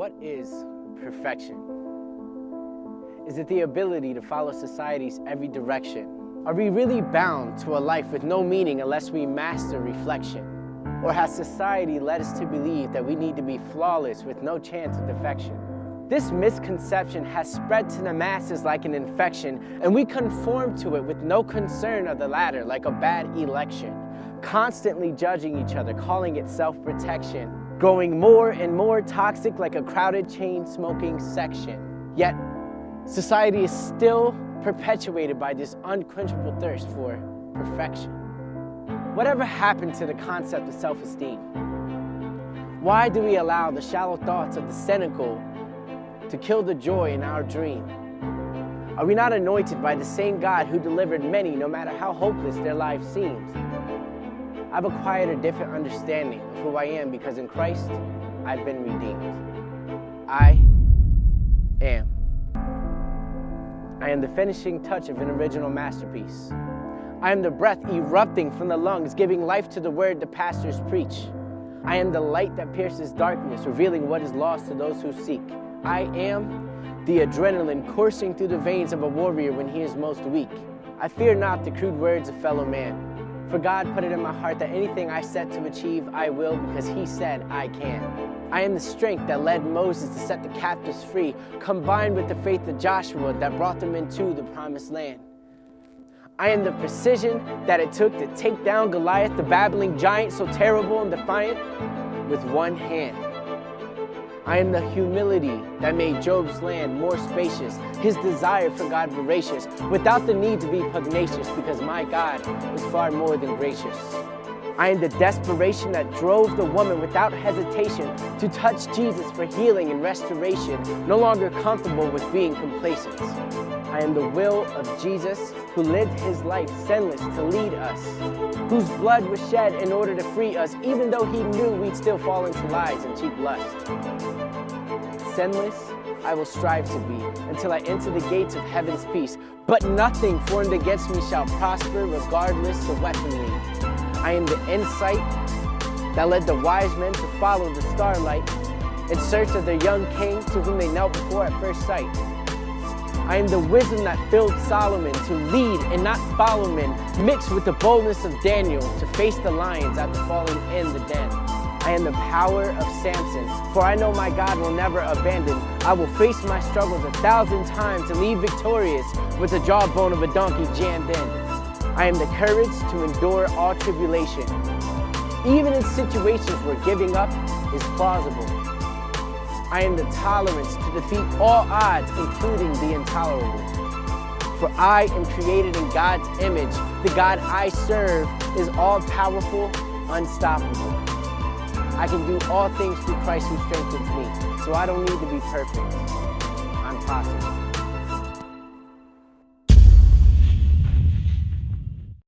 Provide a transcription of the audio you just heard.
What is perfection? Is it the ability to follow society's every direction? Are we really bound to a life with no meaning unless we master reflection? Or has society led us to believe that we need to be flawless with no chance of defection? This misconception has spread to the masses like an infection, and we conform to it with no concern of the latter, like a bad election. Constantly judging each other, calling it self-protection. Growing more and more toxic like a crowded chain-smoking section. Yet, society is still perpetuated by this unquenchable thirst for perfection. Whatever happened to the concept of self-esteem? Why do we allow the shallow thoughts of the cynical to kill the joy in our dream? Are we not anointed by the same God who delivered many no matter how hopeless their life seems? I've acquired a different understanding of who I am because in Christ, I've been redeemed. I am the finishing touch of an original masterpiece. I am the breath erupting from the lungs, giving life to the word the pastors preach. I am the light that pierces darkness, revealing what is lost to those who seek. I am the adrenaline coursing through the veins of a warrior when he is most weak. I fear not the crude words of fellow man. For God put it in my heart that anything I set to achieve, I will, because He said I can. I am the strength that led Moses to set the captives free, combined with the faith of Joshua that brought them into the promised land. I am the precision that it took to take down Goliath, the babbling giant so terrible and defiant, with one hand. I am the humility that made Job's land more spacious, his desire for God voracious, without the need to be pugnacious, because my God is far more than gracious. I am the desperation that drove the woman without hesitation to touch Jesus for healing and restoration, no longer comfortable with being complacent. I am the will of Jesus, who lived his life sinless to lead us, whose blood was shed in order to free us, even though he knew we'd still fall into lies and cheap lust. Sinless, I will strive to be until I enter the gates of heaven's peace, but nothing formed against me shall prosper regardless of weaponry. I am the insight that led the wise men to follow the starlight in search of their young king to whom they knelt before at first sight. I am the wisdom that filled Solomon to lead and not follow men, mixed with the boldness of Daniel to face the lions after falling in the den. I am the power of Samson, for I know my God will never abandon. I will face my struggles 1,000 times and leave victorious with the jawbone of a donkey jammed in. I am the courage to endure all tribulation, even in situations where giving up is plausible. I am the tolerance to defeat all odds, including the intolerable. For I am created in God's image. The God I serve is all-powerful, unstoppable. I can do all things through Christ who strengthens me, so I don't need to be perfect. I'm possible.